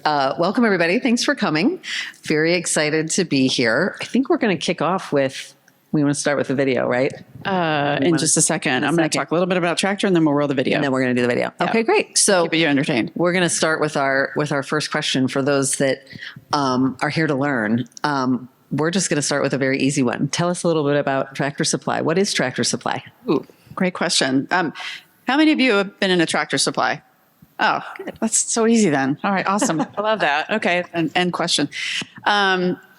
Welcome, everybody. Thanks for coming. Very excited to be here. I think we're going to kick off with, we want to start with the video, right? In just a second. I'm going to talk a little bit about Tractor and then we'll roll the video. And then we're going to do the video. Yeah. Okay, great. So keep you entertained. We're going to start with our first question for those that are here to learn. We're just going to start with a very easy one. Tell us a little bit about Tractor Supply. What is Tractor Supply? Ooh, great question. How many of you have been in a Tractor Supply? Oh, good. That's so easy then. All right, awesome. I love that. Okay, end question.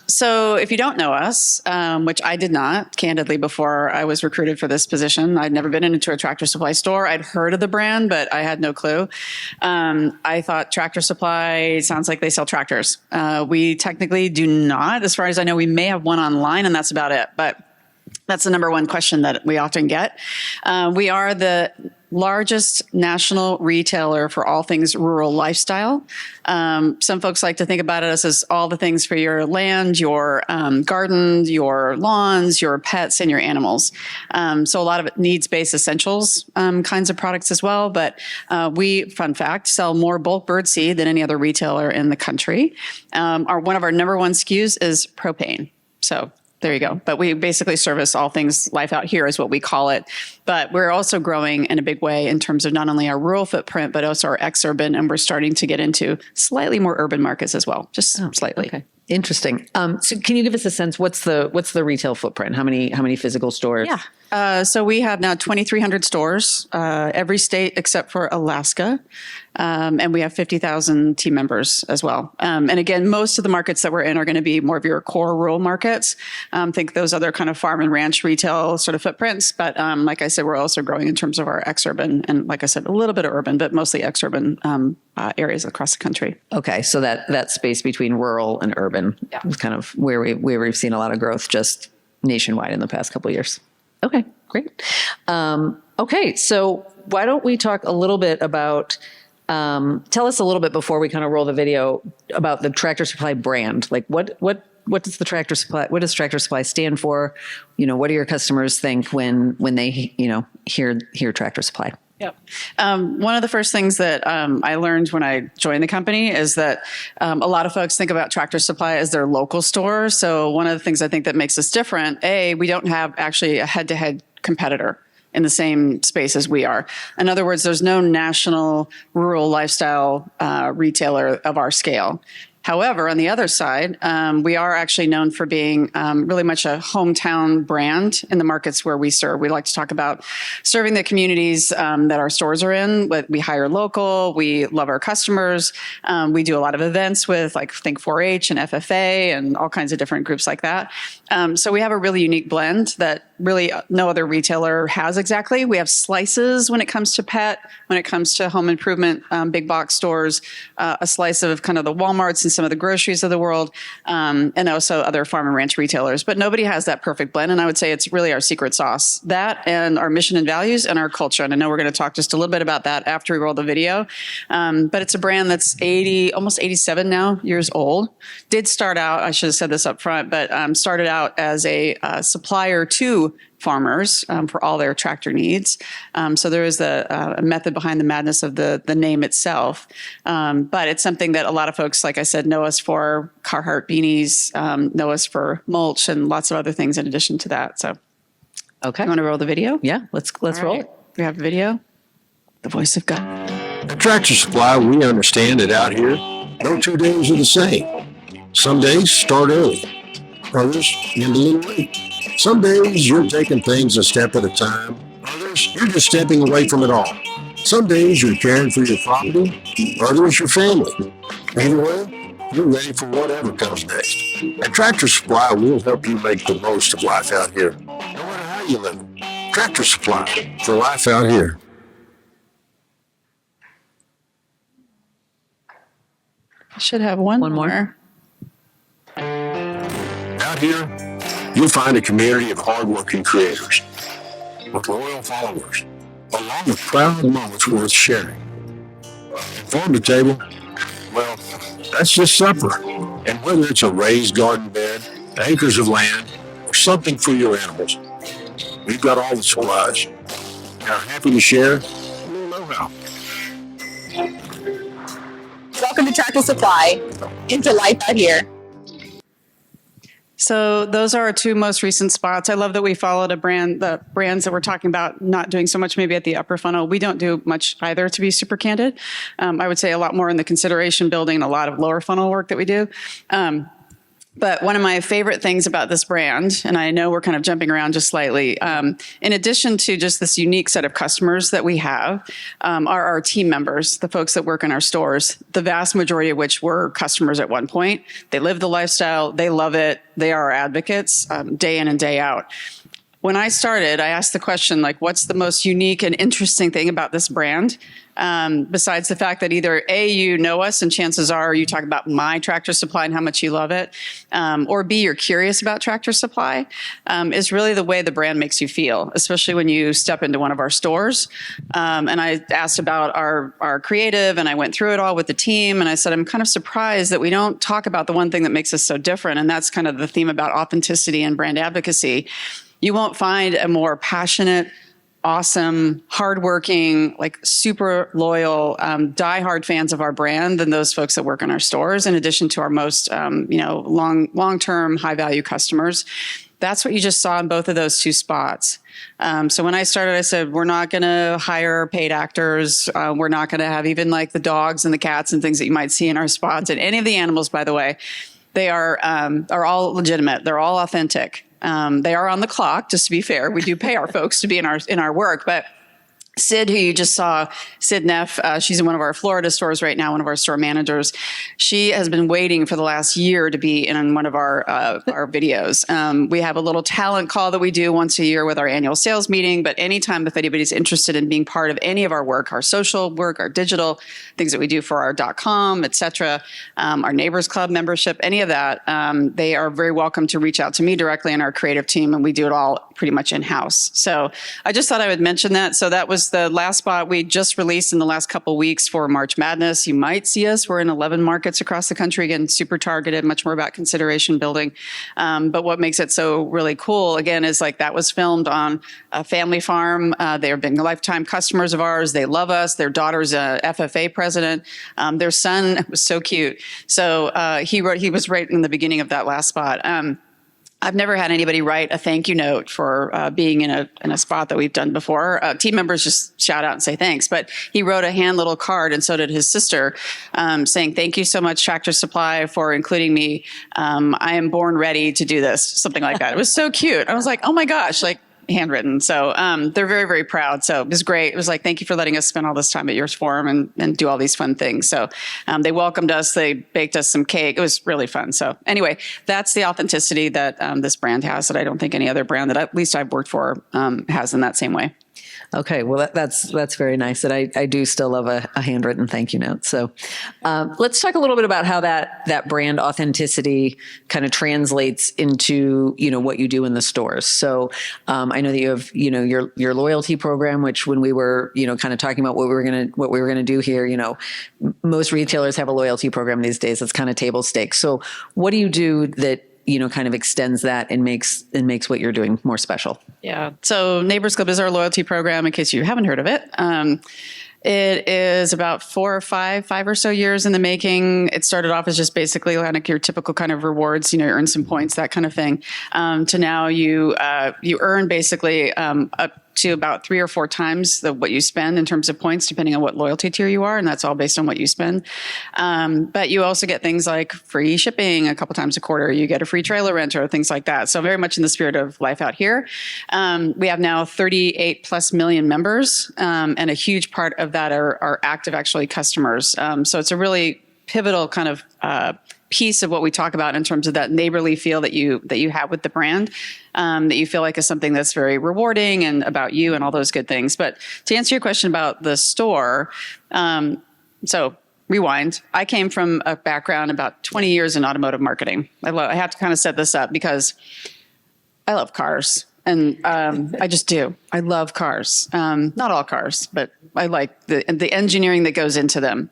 So if you don't know us, which I did not, candidly, before I was recruited for this position, I'd never been into a Tractor Supply store. I'd heard of the brand, but I had no clue. I thought Tractor Supply sounds like they sell tractors. We technically do not. As far as I know, we may have one online, and that's about it. But that's the number one question that we often get. We are the largest national retailer for all things rural lifestyle. Some folks like to think about it as all the things for your land, your garden, your lawns, your pets, and your animals. So a lot of it needs-based essentials kinds of products as well. But we, fun fact, sell more bulk bird seed than any other retailer in the country. One of our number one SKUs is propane. So there you go. But we basically service all things life out here is what we call it. But we're also growing in a big way in terms of not only our rural footprint, but also our ex-urban. And we're starting to get into slightly more urban markets as well, just slightly. Okay. Interesting. So can you give us a sense, what's the retail footprint? How many physical stores? Yeah. So we have now 2,300 stores, every state except for Alaska. And we have 50,000 team members as well. And again, most of the markets that we're in are going to be more of your core rural markets. Think those other kind of farm and ranch retail sort of footprints. But like I said, we're also growing in terms of our ex-urban and, like I said, a little bit of urban, but mostly ex-urban areas across the country. Okay. So that space between rural and urban is kind of where we've seen a lot of growth just nationwide in the past couple of years. Okay, great. Okay, so why don't we talk a little bit about, tell us a little bit before we kind of roll the video about the Tractor Supply brand. Like what does the Tractor Supply, what does Tractor Supply stand for? What do your customers think when they, hear Tractor Supply? Yep. One of the first things that I learned when I joined the company is that a lot of folks think about Tractor Supply as their local store. So one of the things I think that makes us different, we don't have actually a head-to-head competitor in the same space as we are. In other words, there's no national rural lifestyle retailer of our scale. However, on the other side, we are actually known for being really much a hometown brand in the markets where we serve. We like to talk about serving the communities that our stores are in. We hire local. We love our customers. We do a lot of events with think 4-H and FFA and all kinds of different groups like that. So we have a really unique blend that really no other retailer has exactly. We have slices when it comes to pet, when it comes to home improvement, big box stores, a slice of kind of the Walmarts and some of the groceries of the world, and also other farm and ranch retailers. But nobody has that perfect blend. And I would say it's really our secret sauce, that and our mission and values and our culture. And I know we're going to talk just a little bit about that after we roll the video. But it's a brand that's almost 87 now years old. Did start out, I should have said this up front, but started out as a supplier to farmers for all their tractor needs. So there is a method behind the madness of the name itself. But it's something that a lot of folks, like I said, know us for Carhartt beanies, know us for mulch and lots of other things in addition to that. So, okay. You want to roll the video? Yeah, let's roll it. We have a video. The voice of God. At Tractor Supply, we understand that out here, no 2 days are the same. Some days start early, others end a little late. Some days you're taking things a step at a time. Others, you're just stepping away from it all. Some days you're caring for your property, others your family. Either way, you're ready for whatever comes next. At Tractor Supply, we'll help you make the most of life out here. No matter how you live it. Tractor Supply, for life out here. I should have one more. Out here, you'll find a community of hardworking creators with loyal followers, along with proud moments worth sharing. Farm to table, well, that's just supper. And whether it's a raised garden bed, acres of land, or something for your animals, we've got all the supplies. And are happy to share a little know-how. Welcome into Tractor Supply, into life out here? So those are our two most recent spots. I love that we followed the brands that we're talking about not doing so much maybe at the upper funnel. We don't do much either, to be super candid. I would say a lot more in the consideration building and a lot of lower funnel work that we do. But one of my favorite things about this brand, and I know we're kind of jumping around just slightly, in addition to just this unique set of customers that we have, are our team members, the folks that work in our stores, the vast majority of which were customers at one point. They live the lifestyle. They love it. They are our advocates day in and day out. When I started, I asked the question, like, what's the most unique and interesting thing about this brand? Besides the fact that either A, you know us and chances are you talk about my Tractor Supply and how much you love it, or B, you're curious about Tractor Supply, is really the way the brand makes you feel, especially when you step into one of our stores. And I asked about our creative, and I went through it all with the team, and I said, I'm kind of surprised that we don't talk about the one thing that makes us so different, and that's kind of the theme about authenticity and brand advocacy. You won't find a more passionate, awesome, hardworking, like super loyal, diehard fans of our brand than those folks that work in our stores, in addition to our most, long-term, high-value customers. That's what you just saw in both of those two spots. So when I started, I said, we're not going to hire paid actors. We're not going to have even like the dogs and the cats and things that you might see in our spots. And any of the animals, by the way, they are all legitimate. They're all authentic. They are on the clock, just to be fair. We do pay our folks to be in our work, but Sid, who you just saw, Sid Neff, she's in one of our Florida stores right now, one of our store managers. She has been waiting for the last year to be in one of our videos. We have a little talent call that we do once a year with our annual sales meeting, but anytime if anybody's interested in being part of any of our work, our social work, our digital, things that we do for our .com, et cetera, our Neighbors Club membership, any of that, they are very welcome to reach out to me directly and our creative team, and we do it all pretty much in-house. So I just thought I would mention that. So that was the last spot we just released in the last couple of weeks for March Madness. You might see us. We're in 11 markets across the country. Again, super targeted, much more about consideration building. But what makes it so really cool, again, is like that was filmed on a family farm. They have been lifetime customers of ours. They love us. Their daughter's a FFA president. Their son was so cute. So he was right in the beginning of that last spot. I've never had anybody write a thank you note for being in a spot that we've done before. Team members just shout out and say thanks, but he wrote a hand little card, and so did his sister, saying, thank you so much, Tractor Supply, for including me. I am born ready to do this, something like that. It was so cute. I was like, oh my gosh, like handwritten. So they're very, very proud. So it was great. It was like, thank you for letting us spend all this time at your forum and do all these fun things. So they welcomed us. They baked us some cake. It was really fun. So anyway, that's the authenticity that this brand has that I don't think any other brand that at least I've worked for has in that same way. Okay, well, that's very nice. And I do still love a handwritten thank you note. So let's talk a little bit about how that brand authenticity kind of translates into, what you do in the stores. So I know that you have, your loyalty program, which when we were, kind of talking about what we were going to do here, most retailers have a loyalty program these days. It's kind of table stakes. So what do you do that kind of extends that and makes what you're doing more special? Yeah. So Neighbors Club is our loyalty program, in case you haven't heard of it. It is about 5 or so years in the making. It started off as just basically like your typical kind of rewards, you earn some points, that kind of thing. To now you earn basically up to about 3 or 4 times what you spend in terms of points, depending on what loyalty tier you are, and that's all based on what you spend. But you also get things like free shipping a couple times a quarter. You get a free trailer renter, things like that. So very much in the spirit of life out here. We have now 38 plus million members, and a huge part of that are active, actually, customers. So it's a really pivotal kind of piece of what we talk about in terms of that neighborly feel that you have with the brand, that you feel like is something that's very rewarding and about you and all those good things. But to answer your question about the store, so rewind. I came from a background about 20 years in automotive marketing. I have to kind of set this up because I love cars. And I just do. I love cars. Not all cars, but I like the engineering that goes into them.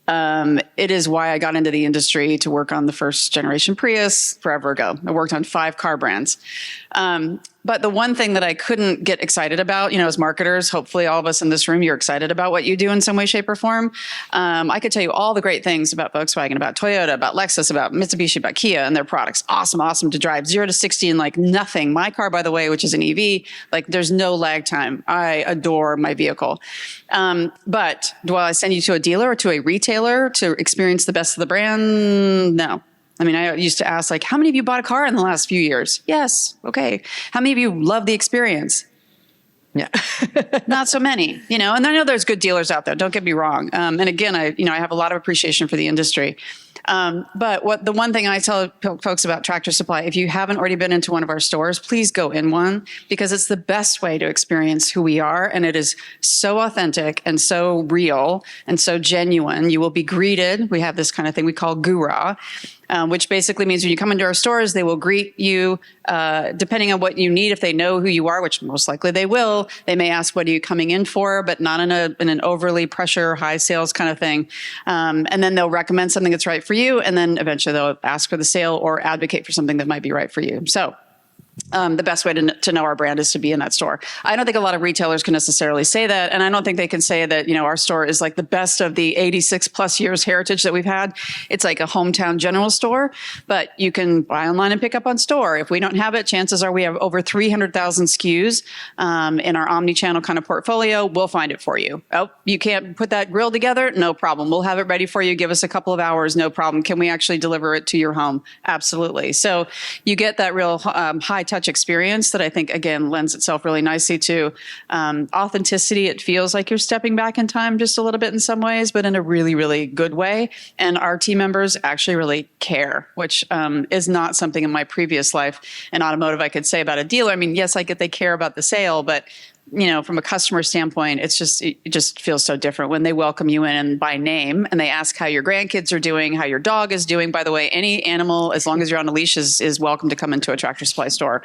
It is why I got into the industry to work on the first generation Prius forever ago. I worked on 5 car brands. But the one thing that I couldn't get excited about, as marketers, hopefully all of us in this room, you're excited about what you do in some way, shape, or form. I could tell you all the great things about Volkswagen, about Toyota, about Lexus, about Mitsubishi, about Kia and their products. Awesome to drive 0 to 60 in like nothing. My car, by the way, which is an EV, like there's no lag time. I adore my vehicle. But do I send you to a dealer or to a retailer to experience the best of the brand? No. I mean, I used to ask, like, how many of you bought a car in the last few years? Yes. Okay. How many of you love the experience? Yeah. Not so many, and I know there's good dealers out there. Don't get me wrong. And again, I have a lot of appreciation for the industry. But the one thing I tell folks about Tractor Supply, if you haven't already been into one of our stores, please go in one, because it's the best way to experience who we are. And it is so authentic and so real and so genuine. You will be greeted. We have this kind of thing we call gura, which basically means when you come into our stores, they will greet you, depending on what you need. If they know who you are, which most likely they will, they may ask, what are you coming in for? But not in an overly pressure, high sales kind of thing. And then they'll recommend something that's right for you. And then eventually they'll ask for the sale or advocate for something that might be right for you. So the best way to know our brand is to be in that store. I don't think a lot of retailers can necessarily say that. And I don't think they can say that, our store is like the best of the 86 plus years heritage that we've had. It's like a hometown general store, but you can buy online and pick up on store. If we don't have it, chances are we have over 300,000 SKUs in our omni-channel kind of portfolio. We'll find it for you. Oh, you can't put that grill together? No problem. We'll have it ready for you. Give us a couple of hours. No problem. Can we actually deliver it to your home? Absolutely. So you get that real high touch experience that I think, again, lends itself really nicely to authenticity. It feels like you're stepping back in time just a little bit in some ways, but in a really, really good way. And our team members actually really care, which is not something in my previous life in automotive I could say about a dealer. I mean, yes, I get they care about the sale, but from a customer standpoint, it just feels so different when they welcome you in by name and they ask how your grandkids are doing, how your dog is doing. By the way, any animal, as long as you're on a leash, is welcome to come into a Tractor Supply store,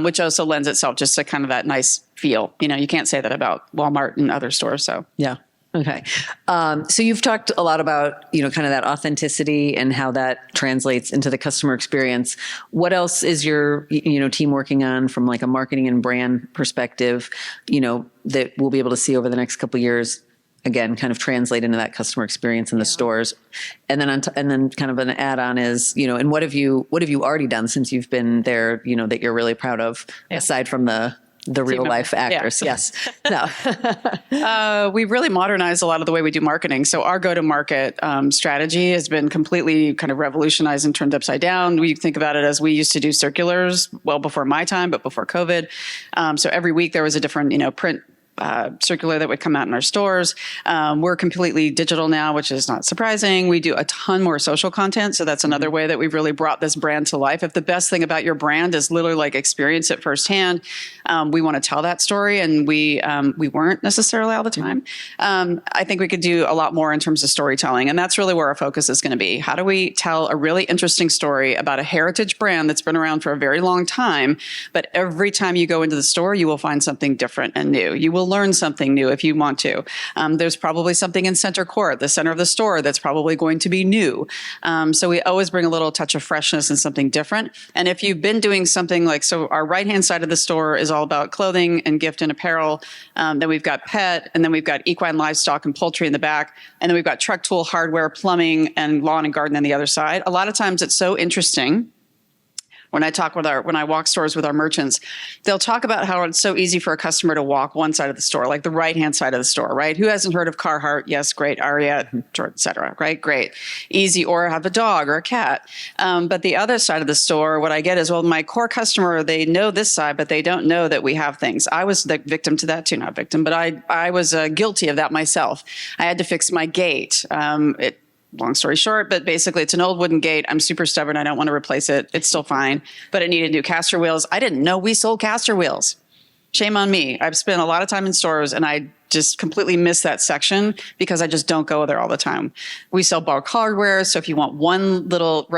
which also lends itself just to kind of that nice feel. You can't say that about Walmart and other stores. So yeah. Okay. So you've talked a lot about, kind of that authenticity and how that translates into the customer experience. What else is your, team working on from like a marketing and brand perspective, that we'll be able to see over the next couple of years, again, kind of translate into that customer experience in the stores. And then, and then kind of an add-on is, and what have you already done since you've been there, that you're really proud of, aside from the real life actors. Yeah. Yes. No. We've really modernized a lot of the way we do marketing. So our go-to-market strategy has been completely kind of revolutionized and turned upside down. We think about it as we used to do circulars well before my time, but before COVID. So every week there was a different, print circular that would come out in our stores. We're completely digital now, which is not surprising. We do a ton more social content. So that's another way that we've really brought this brand to life. If the best thing about your brand is literally like experience it firsthand, we want to tell that story. And we weren't necessarily all the time. I think we could do a lot more in terms of storytelling. And that's really where our focus is going to be. How do we tell a really interesting story about a heritage brand that's been around for a very long time, but every time you go into the store, you will find something different and new. You will learn something new if you want to. There's probably something in center court, the center of the store, that's probably going to be new. So we always bring a little touch of freshness and something different. And if you've been doing something like, so our right-hand side of the store is all about clothing and gift and apparel. Then we've got pet, and then we've got equine, livestock, and poultry in the back. And then we've got truck tool, hardware, plumbing, and lawn and garden on the other side. A lot of times it's so interesting. When I walk stores with our merchants, they'll talk about how it's so easy for a customer to walk one side of the store, like the right-hand side of the store, right? Who hasn't heard of Carhartt? Yes, great. Aria, et cetera, right? Great. Easy, or have a dog or a cat. But the other side of the store, what I get is, well, my core customer, they know this side, but they don't know that we have things. I was the victim to that too, not victim, but I was guilty of that myself. I had to fix my gate. Long story short, but basically it's an old wooden gate. I'm super stubborn. I don't want to replace it. It's still fine, but it needed new caster wheels. I didn't know we sold caster wheels. Shame on me. I've spent a lot of time in stores and I just completely miss that section because I just don't go there all the time. We sell bulk hardware. So if you want one little,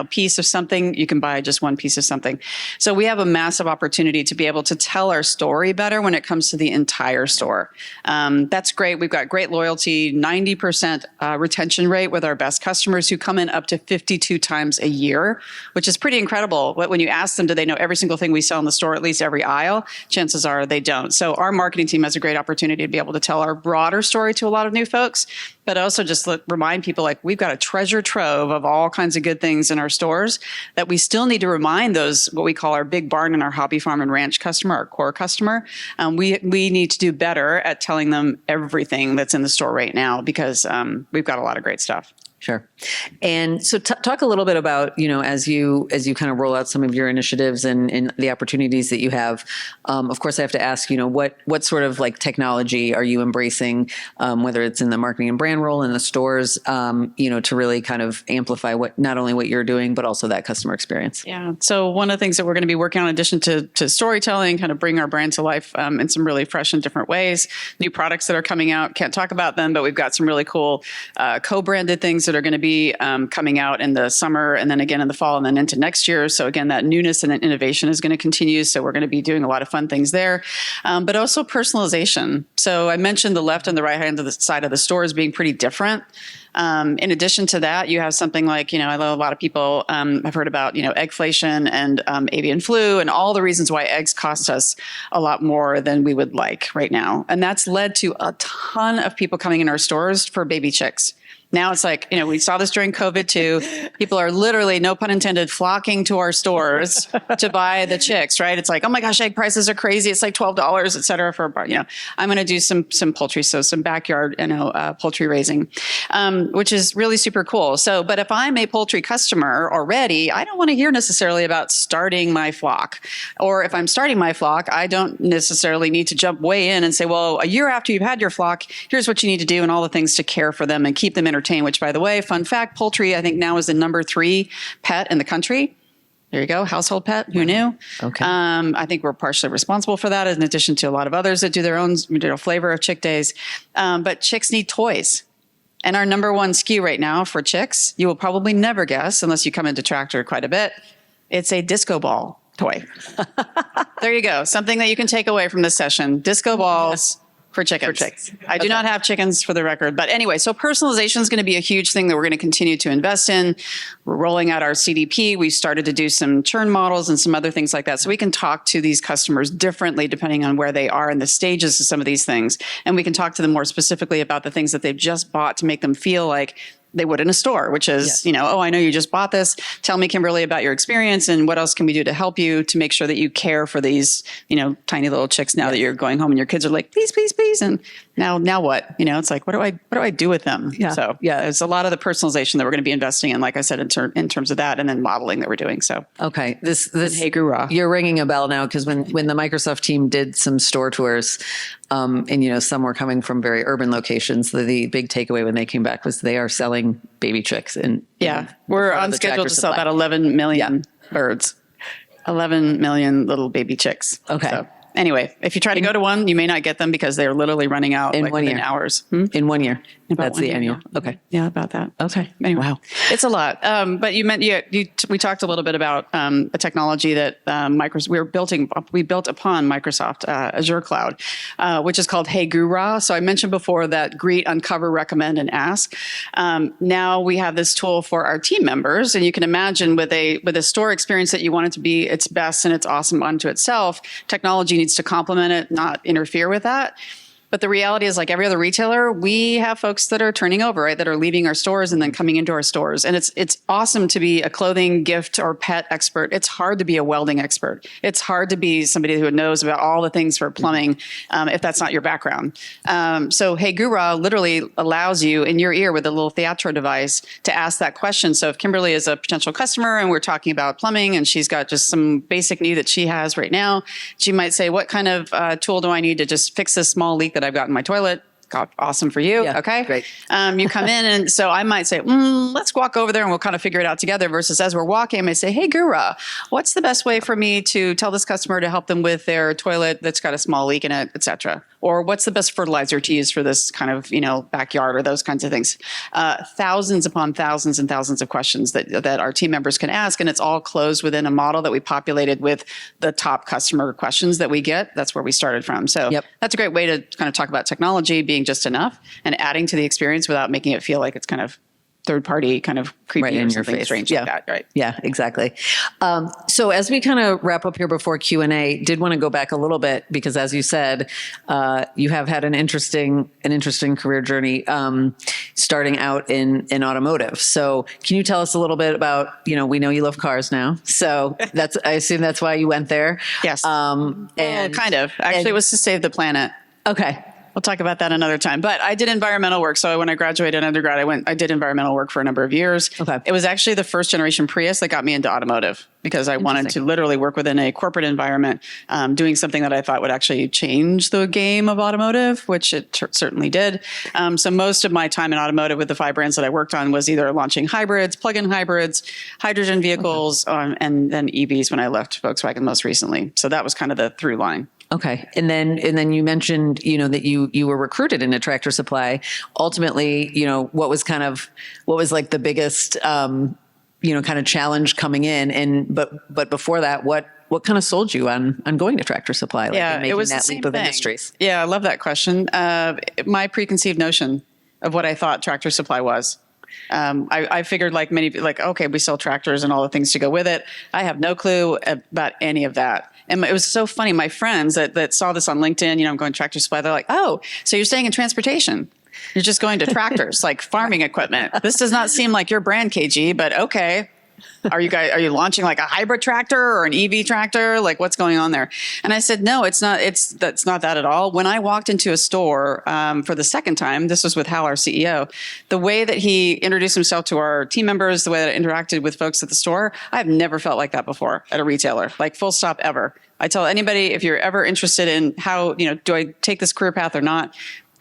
piece of something, you can buy just one piece of something. So we have a massive opportunity to be able to tell our story better when it comes to the entire store. That's great. We've got great loyalty, 90% retention rate with our best customers who come in up to 52 times a year, which is pretty incredible. When you ask them, do they know every single thing we sell in the store, at least every aisle? Chances are they don't. So our marketing team has a great opportunity to be able to tell our broader story to a lot of new folks, but also just remind people like we've got a treasure trove of all kinds of good things in our stores that we still need to remind those, what we call our big barn and our hobby farm and ranch customer, our core customer. We need to do better at telling them everything that's in the store right now because we've got a lot of great stuff. Sure. And so talk a little bit about, as you kind of roll out some of your initiatives and the opportunities that you have, of course, I have to ask, what sort of like technology are you embracing, whether it's in the marketing and brand role in the stores, to really kind of amplify not only what you're doing, but also that customer experience. Yeah. So one of the things that we're going to be working on in addition to storytelling, kind of bring our brand to life in some really fresh and different ways, new products that are coming out, can't talk about them, but we've got some really cool co-branded things that are going to be coming out in the summer and then again in the fall and then into next year. So again, that newness and innovation is going to continue. So we're going to be doing a lot of fun things there, but also personalization. So I mentioned the left and the right hand of the side of the store as being pretty different. In addition to that, you have something like, I know a lot of people have heard about, eggflation and avian flu and all the reasons why eggs cost us a lot more than we would like right now. And that's led to a ton of people coming in our stores for baby chicks. Now it's like, we saw this during COVID too. People are literally, no pun intended, flocking to our stores to buy the chicks, right? It's like, oh my gosh, egg prices are crazy. It's like $12, et cetera, for, I'm going to do some poultry. So some backyard, poultry raising, which is really super cool. So, but if I'm a poultry customer already, I don't want to hear necessarily about starting my flock. Or if I'm starting my flock, I don't necessarily need to jump way in and say, well, a year after you've had your flock, here's what you need to do and all the things to care for them and keep them entertained. Which, by the way, fun fact, poultry, I think now is the number 3 pet in the country. There you go. Household pet. Who knew? Okay. I think we're partially responsible for that in addition to a lot of others that do their own flavor of chick days. But chicks need toys. And our number 1 SKU right now for chicks, you will probably never guess unless you come into Tractor quite a bit. It's a disco ball toy. There you go. Something that you can take away from this session. Disco balls. For chickens. I do not have chickens for the record. But anyway, so personalization is going to be a huge thing that we're going to continue to invest in. We're rolling out our CDP. We've started to do some churn models and some other things like that. So we can talk to these customers differently depending on where they are in the stages of some of these things. And we can talk to them more specifically about the things that they've just bought to make them feel like they would in a store, which is, yes. Oh, I know you just bought this. Tell me, Kimberly, about your experience and what else can we do to help you to make sure that you care for these, tiny little chicks now that you're going home and your kids are like, please, please, please. And now what? It's like, what do I do with them? Yeah. So there's a lot of the personalization that we're going to be investing in, like I said, in terms of that and then modeling that we're doing. So, okay. This Hey Guru. You're ringing a bell now because when the Microsoft team did some store tours, and some were coming from very urban locations, the big takeaway when they came back was they are selling baby chicks. And we're on schedule to sell about 11 million birds, 11 million little baby chicks. Okay. So, anyway, if you try to go to one, you may not get them because they're literally running out in 1 year. within hours. In 1 year. About That's 1 the year, annual. yeah. Okay. Yeah, about that. Okay. Anyway, Wow. It's a lot. But you meant we talked a little bit about a technology that we built upon Microsoft Azure Cloud, which is called Hey Guru. So I mentioned before that greet, uncover, recommend, and ask. Now we have this tool for our team members, and you can imagine with a store experience that you want it to be its best and it's awesome unto itself. Technology needs to complement it, not interfere with that. But the reality is, like every other retailer, we have folks that are turning over, right? That are leaving our stores and then coming into our stores. And it's awesome to be a clothing, gift, or pet expert. It's hard to be a welding expert. It's hard to be somebody who knows about all the things for plumbing, if that's not your background. So Hey Guru literally allows you in your ear with a little Theatro device to ask that question. So if Kimberly is a potential customer and we're talking about plumbing and she's got just some basic need that she has right now, she might say, what kind of tool do I need to just fix this small leak that I've got in my toilet? God, awesome for you. Yeah, Okay. great. You come in, and so I might say, let's walk over there and we'll kind of figure it out together, versus as we're walking, I may say, hey, Gura, what's the best way for me to tell this customer to help them with their toilet that's got a small leak in it, et cetera? Or what's the best fertilizer to use for this kind of, backyard, or those kinds of things. Thousands upon thousands and thousands of questions that our team members can ask. And it's all closed within a model that we populated with the top customer questions that we get. That's where we started from. So that's a great way to kind of talk about technology being just enough and adding to the experience without making it feel like it's kind of third party, kind of creepy right or in your something face. strange Yeah. like that. Right. Yeah, exactly. So as we kind of wrap up here before Q&A, did want to go back a little bit because, as you said, you have had an interesting career journey, starting out in automotive. So can you tell us a little bit about, we know you love cars now, so I assume that's why you went there. Yes. And Kind of. Actually, it was to save the planet. Okay. We'll talk about that another time. But I did environmental work. So when I graduated undergrad, I did environmental work for a number of years. Okay. It was actually the first generation Prius that got me into automotive, because I wanted to literally work within a corporate environment, doing something that I thought would actually change the game of automotive, which it certainly did. So most of my time in automotive with the 5 brands that I worked on was either launching hybrids, plug-in hybrids, hydrogen vehicles, and then EVs when I left Volkswagen most recently. So that was kind of the through line. Okay. And then you mentioned, that you were recruited into Tractor Supply. Ultimately, what was like the biggest, kind of challenge coming in, but before that, what kind of sold you on going to Tractor Supply? Like, and making it was that the same leap of thing. industries. Yeah. I love that question. My preconceived notion of what I thought Tractor Supply was. I figured okay, we sell tractors and all the things to go with it. I have no clue about any of that. And it was so funny. My friends that saw this on LinkedIn, I'm going to Tractor Supply. They're like, oh, so you're staying in transportation. You're just going to tractors, like farming equipment. This does not seem like your brand, KG, but okay. Are you launching like a hybrid tractor or an EV tractor? Like, what's going on there? And I said, no, that's not that at all. When I walked into a store for the second time, this was with Hal, our CEO, the way that he introduced himself to our team members, the way that I interacted with folks at the store, I've never felt like that before at a retailer, like full stop ever. I tell anybody, if you're ever interested in how, do I take this career path or not,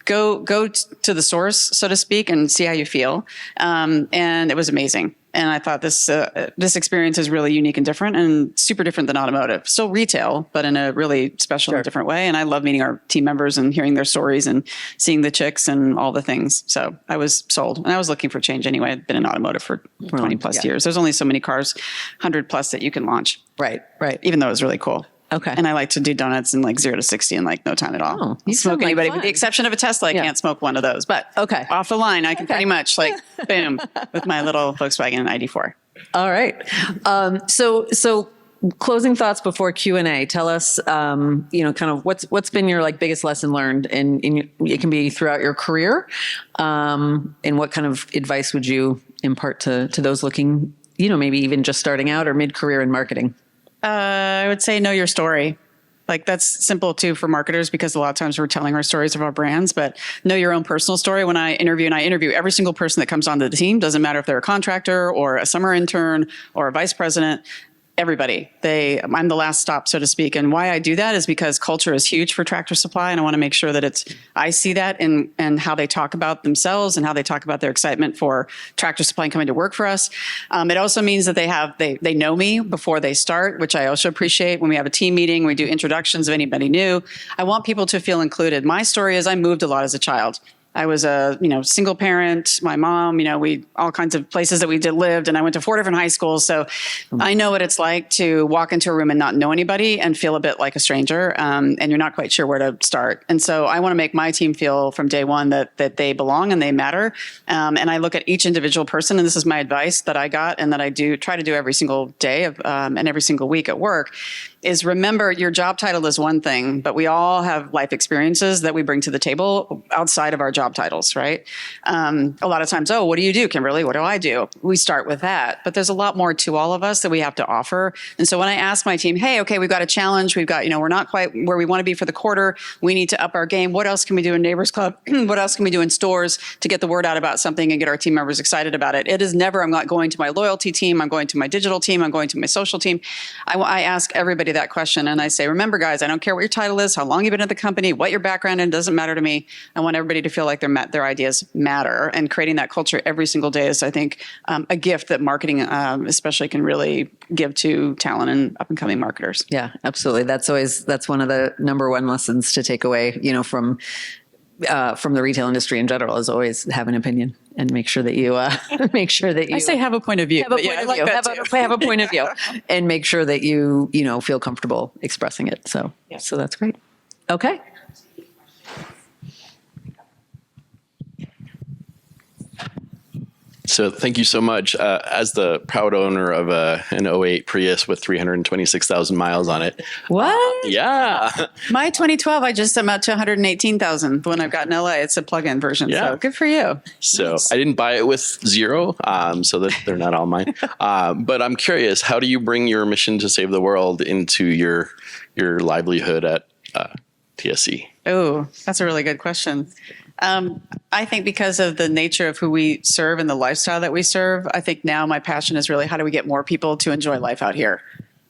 go to the source, so to speak, and see how you feel. And it was amazing. And I thought this experience is really unique and different, and super different than automotive. Still retail, but in a really special and different way. And I love meeting our team members and hearing their stories and seeing the chicks and all the things. So I was sold. And I was looking for change anyway. I'd been in automotive for 20 plus years. There's only so many cars, 100 plus, that you can launch. Right. Even though it was really cool. Okay. And I like to do donuts in like 0 to 60 in like no time at all. Oh, you smoke sound like anybody fun. with the exception of a Tesla. I can't smoke one of those, but off the line, I can pretty much like boom with my little Volkswagen ID4. All right. So closing thoughts before Q&A. Tell us, kind of what's been your like biggest lesson learned, and it can be throughout your career. And what kind of advice would you impart to those looking, maybe even just starting out or mid-career in marketing? I would say know your story. Like, that's simple too for marketers, because a lot of times we're telling our stories of our brands, but know your own personal story. When I interview every single person that comes onto the team, doesn't matter if they're a contractor or a summer intern or a vice president, everybody. I'm the last stop, so to speak. And why I do that is because culture is huge for Tractor Supply. And I want to make sure that I see that in how they talk about themselves and how they talk about their excitement for Tractor Supply and coming to work for us. It also means that they know me before they start, which I also appreciate. When we have a team meeting, we do introductions of anybody new. I want people to feel included. My story is I moved a lot as a child. I was a, single parent. My mom, we all kinds of places that we lived, and I went to 4 different high schools. So I know what it's like to walk into a room and not know anybody and feel a bit like a stranger, and you're not quite sure where to start. And so I want to make my team feel from day one that they belong and they matter. And I look at each individual person, and this is my advice that I got and that I try to do every single day and every single week at work, is remember your job title is one thing, but we all have life experiences that we bring to the table outside of our job titles, right? A lot of times, what do you do, Kimberly? What do I do? We start with that, but there's a lot more to all of us that we have to offer. And so when I ask my team, hey, okay, we've got a challenge. We've got, we're not quite where we want to be for the quarter. We need to up our game. What else can we do in Neighbors Club? What else can we do in stores to get the word out about something and get our team members excited about it? It is never, I'm not going to my loyalty team. I'm going to my digital team. I'm going to my social team. I ask everybody you that question and I say, remember guys, I don't care what your title is, how long you've been at the company, what your background is, doesn't matter to me. I want everybody to feel like their ideas matter, and creating that culture every single day is, I think, a gift that marketing especially can really give to talent and up and coming marketers. Yeah, absolutely. That's one of the number one lessons to take away, from the retail industry in general, is always have an opinion and make sure that you I say have a point of view. have a point of view. Have a point of view, and make sure that you feel comfortable expressing it. So that's great. Okay. So thank you so much. As the proud owner of an '08 Prius with 326,000 miles on it. What? Yeah. My 2012, I just am out to 118,000. The one I've got in LA, it's a plug-in version. Yeah. So good for you. So Nice. I didn't buy it with zero, so that they're not all mine. But I'm curious, how do you bring your mission to save the world into your livelihood at TSC? Oh, that's a really good question. I think because of the nature of who we serve and the lifestyle that we serve, I think now my passion is really how do we get more people to enjoy life out here?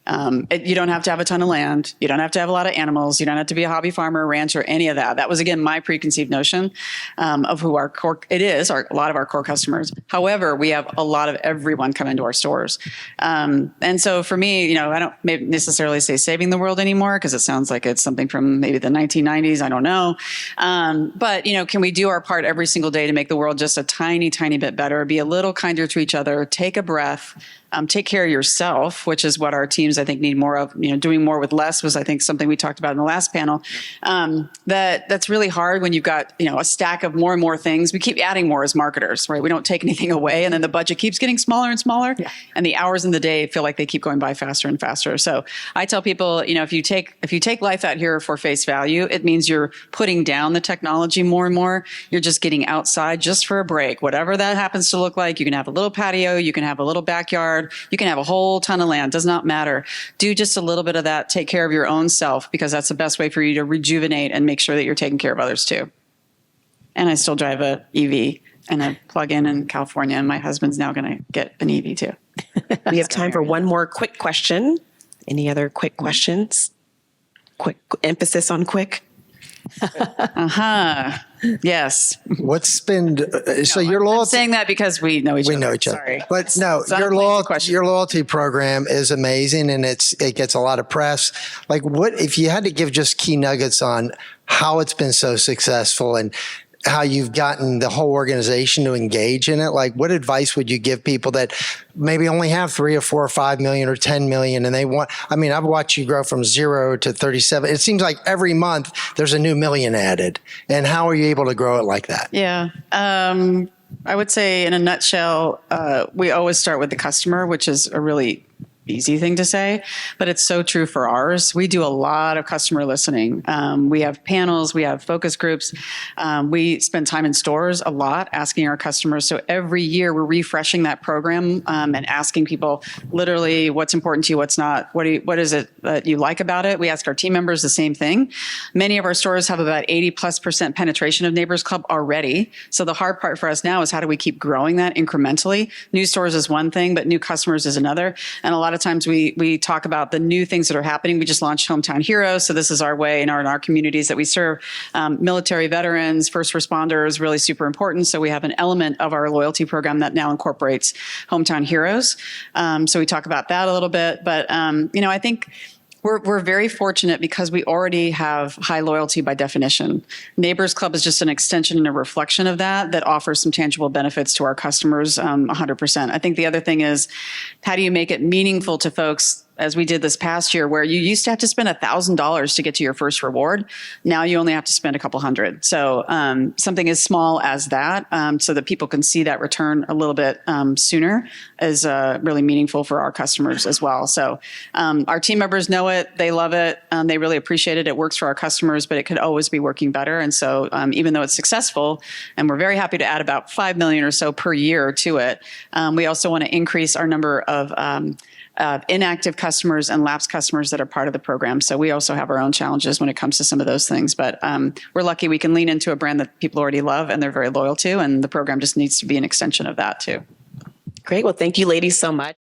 You don't have to have a ton of land. You don't have to have a lot of animals. You don't have to be a hobby farmer, rancher, any of that. That was, again, my preconceived notion of who our core, a lot of our core customers. However, we have a lot of everyone come into our stores. And so for me, I don't maybe necessarily say saving the world anymore because it sounds like it's something from maybe the 1990s. I don't know. But, can we do our part every single day to make the world just a tiny, tiny bit better, be a little kinder to each other, take a breath, take care of yourself, which is what our teams, I think, need more of. Doing more with less was, I think, something we talked about in the last panel. That's really hard when you've got, a stack of more and more things. We keep adding more as marketers, right? We don't take anything away, and then the budget keeps getting smaller and smaller, and the hours in the day feel like they keep going by faster and faster. So I tell people, if you take life out here for face value, it means you're putting down the technology more and more. You're just getting outside just for a break, whatever that happens to look like. You can have a little patio, you can have a little backyard. You can have a whole ton of land, does not matter. Do just a little bit of that. Take care of your own self, because that's the best way for you to rejuvenate and make sure that you're taking care of others too. And I still drive a EV and a plug-in in California, and my husband's now going to get an EV too. We have time for one more quick question. Any other quick questions? Quick emphasis on quick. Yes. What's been so your loyalty? I'm saying that because we know each other. We know each other. Sorry. But no, It's not a plain question. your loyalty program is amazing, and it gets a lot of press. Like, what if you had to give just key nuggets on how it's been so successful and how you've gotten the whole organization to engage in it? Like, what advice would you give people that maybe only have 3 or 4 or 5 million or 10 million and they want, I've watched you grow from 0 to 37. It seems like every month there's a new million added. And how are you able to grow it like that? Yeah. I would say in a nutshell, we always start with the customer, which is a really easy thing to say, but it's so true for ours. We do a lot of customer listening. We have panels, we have focus groups. We spend time in stores a lot asking our customers. So every year we're refreshing that program and asking people literally what's important to you, what's not, what is it that you like about it? We ask our team members the same thing. Many of our stores have about 80+% penetration of Neighbors Club already. So the hard part for us now is how do we keep growing that incrementally? New stores is one thing, but new customers is another. And a lot of times we talk about the new things that are happening. We just launched Hometown Heroes. So this is our way in our communities that we serve. Military veterans, first responders, really super important. So we have an element of our loyalty program that now incorporates Hometown Heroes. So we talk about that a little bit. But, I think we're very fortunate because we already have high loyalty by definition. Neighbors Club is just an extension and a reflection of that offers some tangible benefits to our customers 100%. I think the other thing is, how do you make it meaningful to folks, as we did this past year, where you used to have to spend $1,000 to get to your first reward. Now you only have to spend a couple hundred. So something as small as that, so that people can see that return a little bit sooner, is really meaningful for our customers as well. So our team members know it. They love it. They really appreciate it. It works for our customers, but it could always be working better. And so even though it's successful, and we're very happy to add about 5 million or so per year to it, we also want to increase our number of inactive customers and lapsed customers that are part of the program. So we also have our own challenges when it comes to some of those things. But we're lucky we can lean into a brand that people already love and they're very loyal to. And the program just needs to be an extension of that too. Great. Well, thank you, ladies, so much.